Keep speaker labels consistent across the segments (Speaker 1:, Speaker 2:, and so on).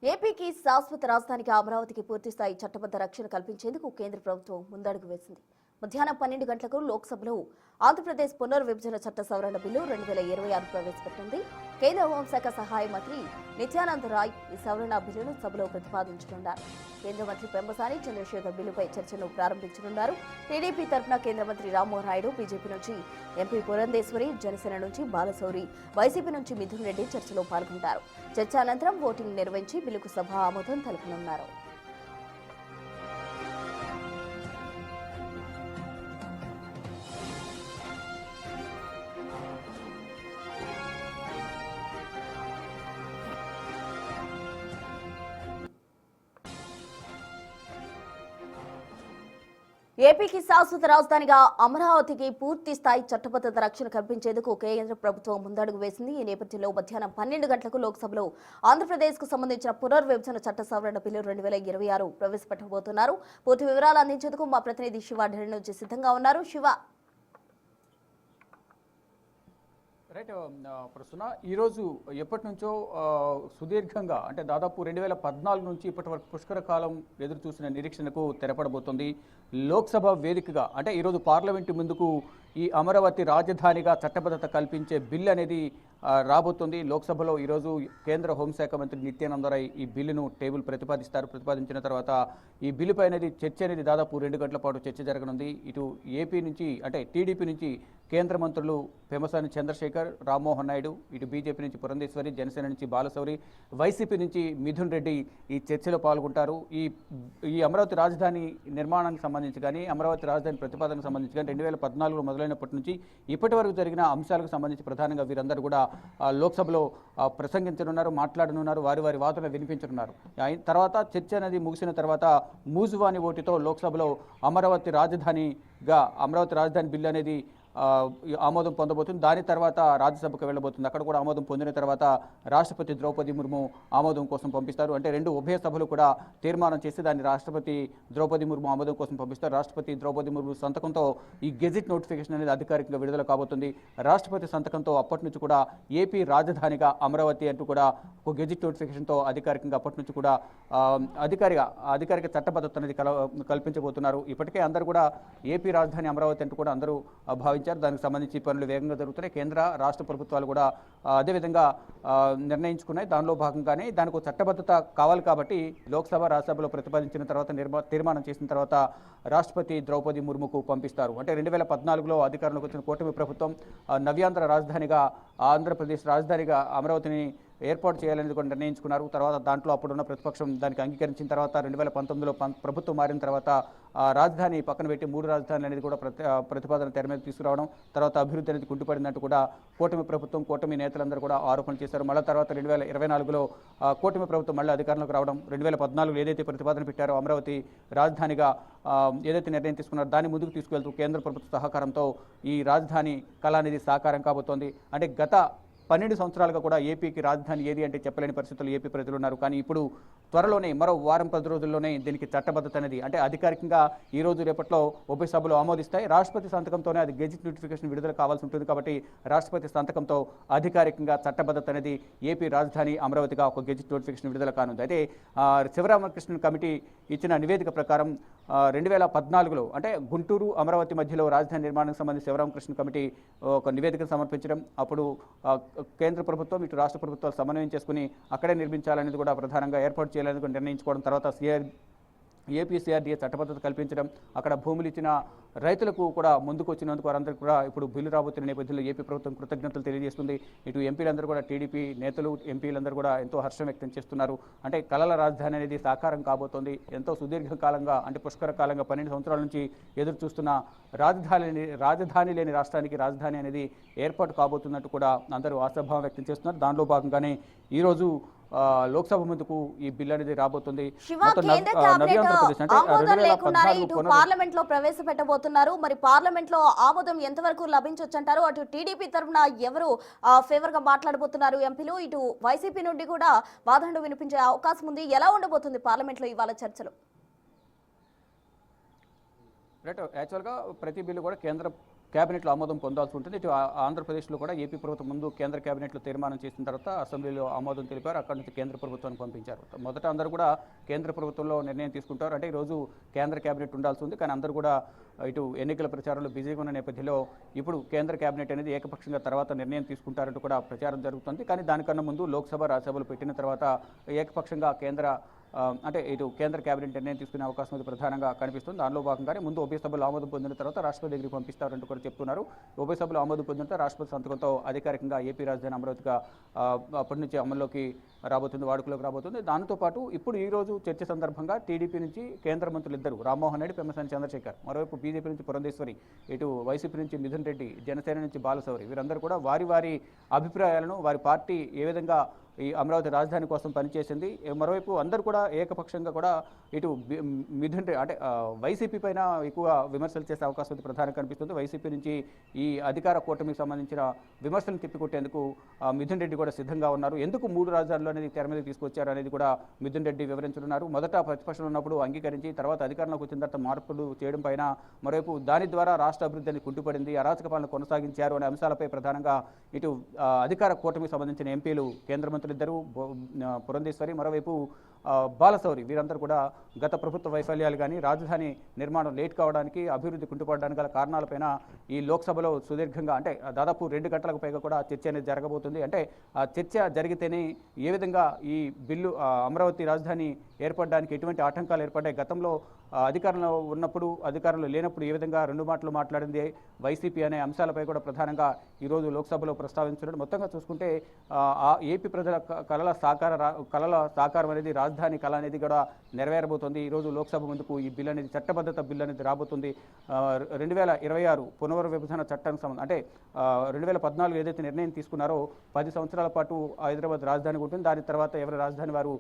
Speaker 1: ఏపీకి శాశ్వత రాజధానికి అమరావతికి పూర్తిస్థాయి చట్టబద్ధ రక్షణ కల్పించేందుకు కేంద్ర ప్రభుత్వం ముందడుగు వేసింది. మధ్యాహ్నం 12 గంటలకు లోక్సభలో ఆంధ్రప్రదేశ్ పునర్విభజన చట్ట సవరణ బిల్లు 2026 ప్రవేశపెట్టింది. కేంద్ర హోంశాఖ సహాయ మంత్రి నిత్యానంద రాయ్ ఈ సవరణ బిల్లును సభలో ప్రతిపాదించనున్నారు. కేంద్ర మంత్రి పెమ్మసాని చంద్రశేఖర్ బిల్లుపై చర్చను ప్రారంభించనున్నారు. టీడీపీ తరఫున కేంద్ర మంత్రి రామ్మోహన్ నాయుడు, బీజేపీ నుంచి ఎంపీ పురంధేశ్వరి, జనసేన నుంచి బాలశౌరి, వైసీపీ నుంచి మిథున్ రెడ్డి చర్చలో పాల్గొంటారు. చర్చ అనంతరం ఓటింగ్ నిర్వహించి బిల్లుకు సభ ఆమోదం తెలుపనున్నారు. ఏపీకి శాశ్వత రాజధానిగా అమరావతికి పూర్తి స్థాయి చట్టబద్ధత రక్షణ కల్పించేందుకు కేంద్ర ప్రభుత్వం ముందడుగు వేసింది. ఈ నేపథ్యంలో మధ్యాహ్నం 12 గంటలకు లోక్సభలో ఆంధ్రప్రదేశ్ కు సంబంధించిన పునర్విభజన చట్ట సవరణ బిల్లు 2026 ప్రవేశపెట్టబోతున్నారు. పూర్తి వివరాలు అందించేందుకు మా ప్రతినిధి శివ ఢిల్లీ నుంచి సిద్ధంగా ఉన్నారు. శివ,
Speaker 2: రైట్ ప్రస్తుతం ఈరోజు ఎప్పటి నుంచో సుదీర్ఘంగా అంటే దాదాపు 2014 నుంచి ఇప్పటి వరకు పుష్కర కాలం ఎదురు చూసిన నిరీక్షణకు తెరపడబోతుంది. లోక్సభ వేదికగా అంటే ఈరోజు పార్లమెంటు ముందుకు ఈ అమరావతి రాజధానిగా చట్టబద్ధత కల్పించే బిల్ అనేది రాబోతుంది. లోక్సభలో ఈరోజు కేంద్ర హోంశాఖ మంత్రి నిత్యానంద రాయ్ ఈ బిల్లును ప్రతిపాదించిన తర్వాత ఈ బిల్లుపై అనేది చర్చ అనేది దాదాపు 2 గంటల పాటు చర్చ జరగనుంది. ఇటు ఏపీ నుంచి అంటే టీడీపీ నుంచి కేంద్ర మంత్రులు పెమ్మసాని చంద్రశేఖర్, రామ్మోహన్ నాయుడు, ఇటు బీజేపీ నుంచి పురంధేశ్వరి, జనసేన నుంచి బాలశౌరి, వైసీపీ నుంచి మిథున్ రెడ్డి ఈ చర్చలో పాల్గొంటారు. ఈ అమరావతి రాజధాని నిర్మాణానికి సంబంధించి కానీ అమరావతి రాజధాని ప్రతిపాదనకు సంబంధించి కానీ 2014 మొదలైనప్పటి నుంచి ఇప్పటి వరకు జరిగిన అంశాలకు సంబంధించి ప్రధానంగా వీరందరూ కూడా లోక్సభలో ప్రసంగించనున్నారు, మాట్లాడనున్నారు, వారి వాదనలు వినిపించనున్నారు. తర్వాత చర్చ అనేది ముగిసిన తర్వాత మూజువాని ఓటుతో లోక్సభలో అమరావతి రాజధాని బిల్లు అనేది ఆమోదం పొందబోతుంది. దాని తర్వాత రాజ్యసభకు వెళ్ళబోతుంది. అక్కడ కూడా ఆమోదం పొందిన తర్వాత రాష్ట్రపతి ద్రౌపది ముర్ము ఆమోదం కోసం పంపిస్తారు. అంటే రెండు ఉభయ సభలు కూడా తీర్మానం చేసి దాన్ని రాష్ట్రపతి ద్రౌపది ముర్ము ఆమోదం కోసం పంపిస్తారు. రాష్ట్రపతి ద్రౌపది ముర్ము సంతకంతో ఈ గెజిట్ నోటిఫికేషన్ అనేది అధికారికంగా విడుదల కాబోతుంది. రాష్ట్రపతి సంతకంతో అప్పటి నుంచి కూడా ఏపీ రాజధానిగా అమరావతి అంటూ కూడా ఒక గెజిట్ నోటిఫికేషన్తో అధికారికంగా అప్పటి నుంచి కూడా అధికారిక చట్టబద్ధత అనేది కల్పించబోతున్నారు. ఇప్పటికే అందరూ కూడా ఏపీ రాజధాని అమరావతి అంటూ కూడా అందరూ భావించారు. దానికి సంబంధించి పనులు వేగంగా జరుగుతున్నాయి. కేంద్ర రాష్ట్ర ప్రభుత్వాలు కూడా అదేవిధంగా నిర్ణయించుకున్నాయి. దానిలో భాగంగానే దానికి ఒక చట్టబద్ధత కావాలి కాబట్టి లోక్సభ, రాజ్యసభలో ప్రతిపాదించిన తర్వాత తీర్మానం చేసిన తర్వాత రాష్ట్రపతి ద్రౌపది ముర్ముకు పంపిస్తారు. అంటే 2014లో అధికారంలోకి వచ్చిన కూటమి ప్రభుత్వం నవ్యాంధ్ర రాజధానిగా ఆంధ్రప్రదేశ్ రాజధానిగా అమరావతిని ఏర్పాటు చేయాలనేది కూడా నిర్ణయించుకున్నారు. తర్వాత దాంట్లో అప్పుడున్న ప్రతిపక్షం దానికి అంగీకరించిన తర్వాత 2019లో ప్రభుత్వం మారిన తర్వాత రాజధాని పక్కన పెట్టి 3 రాజధానులు అనేది కూడా ప్రతిపాదన తెర మీద తీసుకురావడం, తర్వాత అభివృద్ధి అనేది కుంటుపడిందంటూ కూడా కూటమి నేతలందరూ కూడా ఆరోపణలు చేశారు. మళ్ళీ తర్వాత 2024లో కూటమి ప్రభుత్వం మళ్ళీ అధికారంలోకి రావడం, 2014లో ఏదైతే ప్రతిపాదన పెట్టారో అమరావతి రాజధానిగా ఏదైతే నిర్ణయం తీసుకున్నారో దాన్ని ముందుకు తీసుకువెళ్తూ కేంద్ర ప్రభుత్వ సహకారంతో ఈ రాజధాని కళ అనేది సాకారం కాబోతోంది. అంటే గత 12 సంవత్సరాలుగా కూడా ఏపీకి రాజధాని ఏది అంటే చెప్పలేని పరిస్థితుల్లో ఏపీ ప్రజలు ఉన్నారు. కానీ ఇప్పుడు త్వరలోనే మరో వారం 10 రోజుల్లోనే దీనికి చట్టబద్ధత అనేది అంటే అధికారికంగా ఈ రోజు రేపట్లో ఉభయ సభలు ఆమోదిస్తాయి. రాష్ట్రపతి సంతకంతోనే అది గెజిట్ నోటిఫికేషన్ విడుదల కావాల్సి ఉంటుంది. కాబట్టి రాష్ట్రపతి సంతకంతో అధికారికంగా చట్టబద్ధత అనేది ఏపీ రాజధాని అమరావతిగా ఒక గెజిట్ నోటిఫికేషన్ విడుదల కానుంది. అయితే శివరామకృష్ణన్ కమిటీ ఇచ్చిన నివేదిక ప్రకారం 2014లో అంటే గుంటూరు, అమరావతి మధ్యలో రాజధాని నిర్మాణానికి సంబంధించి శివరామకృష్ణ కమిటీ ఒక నివేదికను సమర్పించడం, అప్పుడు కేంద్ర ప్రభుత్వం ఇటు రాష్ట్ర ప్రభుత్వాలు సమన్వయం చేసుకుని అక్కడే నిర్మించాలనేది కూడా ప్రధానంగా ఏర్పాటు చేయాలని కూడా నిర్ణయించుకోవడం, తర్వాత ఏపీ సిఆర్డీఏ చట్టబద్ధత కల్పించడం, అక్కడ భూములు ఇచ్చిన రైతులకు కూడా ముందుకు వచ్చినందుకు వారందరూ కూడా ఇప్పుడు బిల్లు రాబోతున్న నేపథ్యంలో ఏపీ ప్రభుత్వం కృతజ్ఞతలు తెలియజేస్తుంది. ఇటు ఎంపీలందరూ కూడా టీడీపీ నేతలు, ఎంపీలందరూ కూడా ఎంతో హర్షం వ్యక్తం చేస్తున్నారు. అంటే కళల రాజధాని అనేది సాకారం కాబోతోంది. ఎంతో సుదీర్ఘకాలంగా అంటే పుష్కర కాలంగా 12 సంవత్సరాల నుంచి ఎదురు చూస్తున్న రాజధాని లేని రాష్ట్రానికి రాజధాని అనేది ఏర్పాటు కాబోతున్నట్టు కూడా అందరూ ఆశాభావం వ్యక్తం చేస్తున్నారు. దానిలో భాగంగానే ఈరోజు లోక్సభ ముందుకు ఈ బిల్ అనేది రాబోతుంది.
Speaker 1: పార్లమెంట్ లో ప్రవేశపెట్టబోతున్నారు. మరి పార్లమెంట్ లో ఆమోదం ఎంతవరకు లభించొచ్చంటారు? అటు టీడీపీ తరఫున ఎవరు ఫేవర్ గా మాట్లాడబోతున్నారు ఎంపీలు, ఇటు వైసీపీ నుండి కూడా వాదనలు వినిపించే అవకాశం ఉంది. ఎలా ఉండబోతుంది పార్లమెంట్ లో ఇవాళ చర్చలు?
Speaker 2: రైట్, యాక్చువల్గా ప్రతి బిల్లు కూడా కేంద్ర కేబినెట్లో ఆమోదం పొందాల్సి ఉంటుంది. ఇటు ఆంధ్రప్రదేశ్లో కూడా ఏపీ ప్రభుత్వం ముందు కేంద్ర కేబినెట్లో తీర్మానం చేసిన తర్వాత అసెంబ్లీలో ఆమోదం తెలిపారు. అక్కడి నుంచి కేంద్ర ప్రభుత్వానికి పంపించారు. మొదట అందరూ కూడా కేంద్ర ప్రభుత్వంలో నిర్ణయం తీసుకుంటారు. అంటే ఈరోజు కేంద్ర కేబినెట్ ఉండాల్సి ఉంది. కానీ అందరూ కూడా ఇటు ఎన్నికల ప్రచారంలో బిజీగా ఉన్న నేపథ్యంలో ఇప్పుడు కేంద్ర కేబినెట్ అనేది ఏకపక్షంగా తర్వాత నిర్ణయం తీసుకుంటారంటూ కూడా ప్రచారం జరుగుతుంది. కానీ దానికన్నా ముందు లోక్సభ, రాజ్యసభలు పెట్టిన తర్వాత ఏకపక్షంగా అంటే ఇటు కేంద్ర కేబినెట్ నిర్ణయం తీసుకునే అవకాశం అది ప్రధానంగా కనిపిస్తుంది. దానిలో భాగంగానే ముందు ఉభయ సభలు ఆమోదం పొందిన తర్వాత రాష్ట్రపతి దగ్గరికి పంపిస్తారంటూ కూడా చెప్తున్నారు. ఉభయ సభలు ఆమోదం పొందిన తర్వాత రాష్ట్రపతి సంతకంతో అధికారికంగా ఏపీ రాజధాని అమరావతిగా అప్పటి నుంచి అమల్లోకి రాబోతుంది, వాడుకలోకి రాబోతుంది. దాంతోపాటు ఇప్పుడు ఈ రోజు చర్చ సందర్భంగా టీడీపీ నుంచి కేంద్ర మంత్రులు ఇద్దరు రామ్మోహన్ రెడ్డి, పెమ్మసాని చంద్రశేఖర్, మరోవైపు బీజేపీ నుంచి పురంధేశ్వరి, ఇటు వైసీపీ నుంచి మిథున్ రెడ్డి, జనసేన నుంచి బాలశౌరి, వీరందరూ కూడా వారి వారి అభిప్రాయాలను, వారి పార్టీ ఏ విధంగా ఈ అమరావతి రాజధాని కోసం పనిచేసింది, మరోవైపు అందరూ కూడా ఏకపక్షంగా కూడా ఇటు మిథున్ రెడ్డి అంటే వైసీపీ పైన ఎక్కువ విమర్శలు చేసే అవకాశం అయితే ప్రధానంగా కనిపిస్తుంది. వైసీపీ నుంచి ఈ అధికార కూటమికి సంబంధించిన విమర్శలను తిప్పికొట్టేందుకు మిథున్ రెడ్డి కూడా సిద్ధంగా ఉన్నారు. ఎందుకు 3 రాజధానులు అనేది తెర మీద తీసుకొచ్చారు అనేది కూడా మిథున్ రెడ్డి వివరించనున్నారు. మొదట ప్రతిపక్షంలో ఉన్నప్పుడు అంగీకరించి తర్వాత అధికారంలోకి వచ్చిన తర్వాత మార్పులు చేయడం పైన, మరోవైపు దాని ద్వారా రాష్ట్ర అభివృద్ధి అనేది కుంటుపడింది, అరాచక పాలన కొనసాగించారు అనే అంశాలపై ప్రధానంగా ఇటు అధికార కూటమికి సంబంధించిన ఎంపీలు, కేంద్ర మంత్రులు ఇద్దరు, పురంధేశ్వరి, మరోవైపు బాలశౌరి, వీరందరూ కూడా గత ప్రభుత్వ వైఫల్యాలు కానీ రాజధాని నిర్మాణం లేట్ కావడానికి, అభివృద్ధి కుంటుపడడానికి గల కారణాలపైన ఈ లోక్సభలో సుదీర్ఘంగా అంటే దాదాపు 2 గంటలకు పైగా కూడా చర్చ అనేది జరగబోతుంది. అంటే ఆ చర్చ జరిగితేనే ఏ విధంగా ఈ బిల్లు అమరావతి రాజధాని ఏర్పడడానికి ఎటువంటి ఆటంకాలు ఏర్పడ్డాయి, గతంలో అధికారంలో ఉన్నప్పుడు, అధికారంలో లేనప్పుడు ఏ విధంగా 2 మాటలు మాట్లాడింది వైసీపీ అనే అంశాలపై కూడా ప్రధానంగా ఈరోజు లోక్సభలో ప్రస్తావించడం. మొత్తంగా చూసుకుంటే ఏపీ ప్రజల కళల సాకారం అనేది, రాజధాని కళ అనేది కూడా నెరవేరబోతోంది. ఈరోజు లోక్సభ ముందుకు ఈ బిల్ అనేది, చట్టబద్ధత బిల్ అనేది రాబోతుంది. 2026 పునర్విభజన చట్టానికి సంబంధించి అంటే 2014 ఏదైతే నిర్ణయం తీసుకున్నారో 10 సంవత్సరాల పాటు హైదరాబాద్ రాజధాని ఉంటుంది. దాని తర్వాత ఎవరి రాజధాని వారు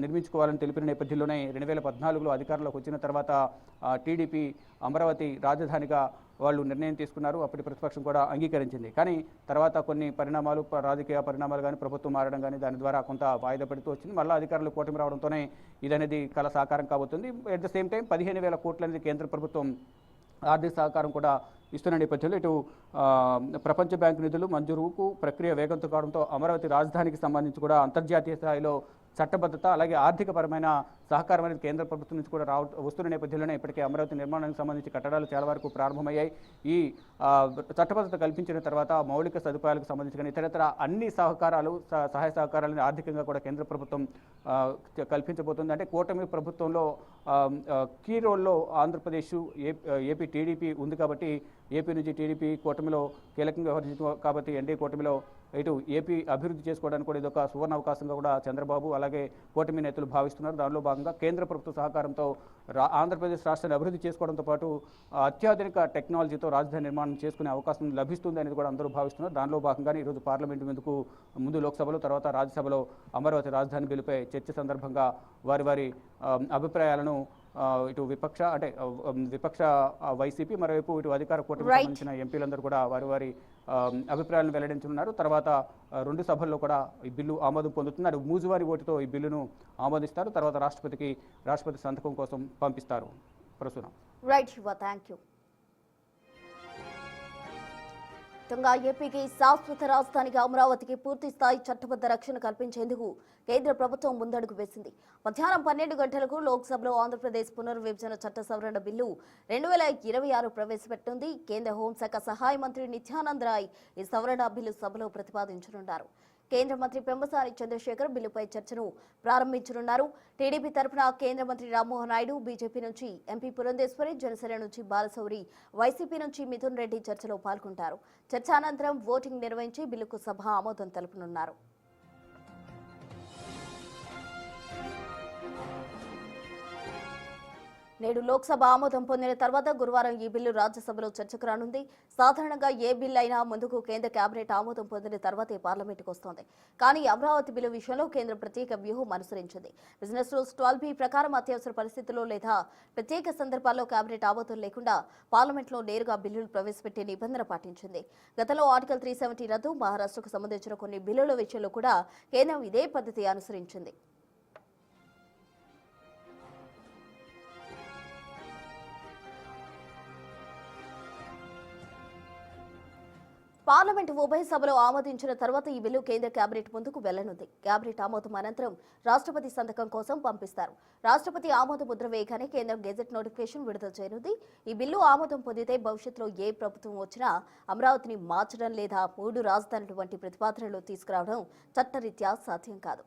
Speaker 2: నిర్మించుకోవాలని తెలిపిన నేపథ్యంలోనే 2014లో అధికారంలోకి వచ్చిన తర్వాత టీడీపీ అమరావతి రాజధానిగా వాళ్ళు నిర్ణయం తీసుకున్నారు. అప్పటి ప్రతిపక్షం కూడా అంగీకరించింది. కానీ తర్వాత కొన్ని పరిణామాలు, రాజకీయ పరిణామాలు కానీ, ప్రభుత్వం మారడం కానీ, దాని ద్వారా కొంత వాయిదా పెడుతూ వచ్చింది. మళ్ళీ అధికారులు కూటమి రావడంతోనే ఇదనేది కళ సాకారం కాబోతుంది. అట్ ద సేమ్ టైం 15,000 కోట్లు అనేది కేంద్ర ప్రభుత్వం ఆర్థిక సహకారం కూడా ఇస్తున్న నేపథ్యంలో ఇటు ప్రపంచ బ్యాంకు నిధులు మంజూరుకు ప్రక్రియ వేగంతో కావడంతో అమరావతి రాజధానికి సంబంధించి కూడా అంతర్జాతీయ స్థాయిలో చట్టబద్ధత, అలాగే ఆర్థికపరమైన సహకారం అనేది కేంద్ర ప్రభుత్వం నుంచి కూడా వస్తున్న నేపథ్యంలోనే ఇప్పటికే అమరావతి నిర్మాణానికి సంబంధించి కట్టడాలు చాలా వరకు ప్రారంభమయ్యాయి. ఈ చట్టబద్ధత కల్పించిన తర్వాత మౌలిక సదుపాయాలకు సంబంధించి కానీ ఇతరత్ర అన్ని సహాయ సహకారాలను ఆర్థికంగా కూడా కేంద్ర ప్రభుత్వం కల్పించబోతుంది. అంటే కూటమి ప్రభుత్వంలో కీ రోల్లో ఆంధ్రప్రదేశ్, ఏపీ టీడీపీ ఉంది కాబట్టి, ఏపీ నుంచి టీడీపీ కూటమిలో కీలకంగా వ్యవహరించింది కాబట్టి ఎన్డీఏ కూటమిలో ఇటు ఏపీ అభివృద్ధి చేసుకోవడానికి కూడా ఇదొక సువర్ణ అవకాశంగా కూడా చంద్రబాబు అలాగే కూటమి నేతలు భావిస్తున్నారు. దానిలో భాగంగా కేంద్ర ప్రభుత్వ సహకారంతో ఆంధ్రప్రదేశ్ రాష్ట్రాన్ని అభివృద్ధి చేసుకోవడంతో పాటు అత్యాధునిక టెక్నాలజీతో రాజధాని నిర్మాణం చేసుకునే అవకాశం లభిస్తుంది అనేది కూడా అందరూ భావిస్తున్నారు. దానిలో భాగంగానే ఈరోజు పార్లమెంటు ముందు లోక్సభలో, తర్వాత రాజ్యసభలో అమరావతి రాజధాని బిల్లుపై చర్చ సందర్భంగా వారి అభిప్రాయాలను ఇటు విపక్ష వైసీపీ, మరోవైపు ఇటు అధికార కూటమికి సంబంధించిన ఎంపీలందరూ కూడా వారి అభిప్రాయాలను వెల్లడించనున్నారు. తర్వాత 2 సభల్లో కూడా ఈ బిల్లు ఆమోదం పొందుతుంది. అది మూజువారి ఓటుతో ఈ బిల్లును ఆమోదిస్తారు. తర్వాత రాష్ట్రపతి సంతకం కోసం పంపిస్తారు. ప్రస్తుతం
Speaker 1: రైట్ శివ, థ్యాంక్ యూ. ఏపీకి శాశ్వత రాజధానిగా అమరావతికి పూర్తి స్థాయి చట్టబద్ధ రక్షణ కల్పించేందుకు కేంద్ర ప్రభుత్వం ముందడుగు వేసింది. మధ్యాహ్నం 12 గంటలకు లోక్సభలో ఆంధ్రప్రదేశ్ పునర్విభజన చట్ట సవరణ బిల్లు 2026 ప్రవేశపెట్టింది. కేంద్ర హోంశాఖ సహాయ మంత్రి నిత్యానంద్ రాయ్ ఈ సవరణ బిల్లు సభలో ప్రతిపాదించనున్నారు. కేంద్ర మంత్రి పెమ్మసాని చంద్రశేఖర్ బిల్లుపై చర్చను ప్రారంభించనున్నారు. టీడీపీ తరఫున కేంద్ర మంత్రి రామ్మోహన్ నాయుడు, బీజేపీ నుంచి ఎంపీ పురంధేశ్వరి, జనసేన నుంచి బాలశౌరి, వైసీపీ నుంచి మిథున్ రెడ్డి చర్చలో పాల్గొంటారు. చర్చ అనంతరం ఓటింగ్ నిర్వహించి బిల్లుకు సభ ఆమోదం తెలుపనున్నారు. నేడు లోక్సభ ఆమోదం పొందిన తర్వాత గురువారం ఈ బిల్లు రాజ్యసభలో చర్చకు రానుంది. సాధారణంగా ఏ బిల్లు అయినా ముందుకు కేంద్ర కేబినెట్ ఆమోదం పొందిన తర్వాతే పార్లమెంటుకు వస్తోంది. కానీ అమరావతి బిల్లు విషయంలో కేంద్రం ప్రత్యేక వ్యూహం అనుసరించింది. బిజినెస్ రూల్స్ 12B ప్రకారం అత్యవసర పరిస్థితుల్లో లేదా ప్రత్యేక సందర్భాల్లో కేబినెట్ ఆమోదం లేకుండా పార్లమెంట్లో నేరుగా బిల్లులు ప్రవేశపెట్టే నిబంధన పాటించింది. గతంలో ఆర్టికల్ 370 రద్దు, మహారాష్ట్రకు సంబంధించిన కొన్ని బిల్లుల విషయంలో కూడా కేంద్రం ఇదే పద్ధతి అనుసరించింది. పార్లమెంట్ ఉభయ సభలో ఆమోదించిన తర్వాత ఈ బిల్లు కేంద్ర కేబినెట్ ముందుకు వెళ్లనుంది. కేబినెట్ ఆమోదం అనంతరం రాష్ట్రపతి సంతకం కోసం పంపిస్తారు. రాష్ట్రపతి ఆమోద ముద్ర వేయగానే కేంద్రం గెజెట్ నోటిఫికేషన్ విడుదల చేయనుంది. ఈ బిల్లు ఆమోదం పొందితే భవిష్యత్తులో ఏ ప్రభుత్వం వచ్చినా అమరావతిని మార్చడం లేదా 3 రాజధానులు వంటి ప్రతిపాదనలు తీసుకురావడం చట్టరీత్యా సాధ్యం కాదు.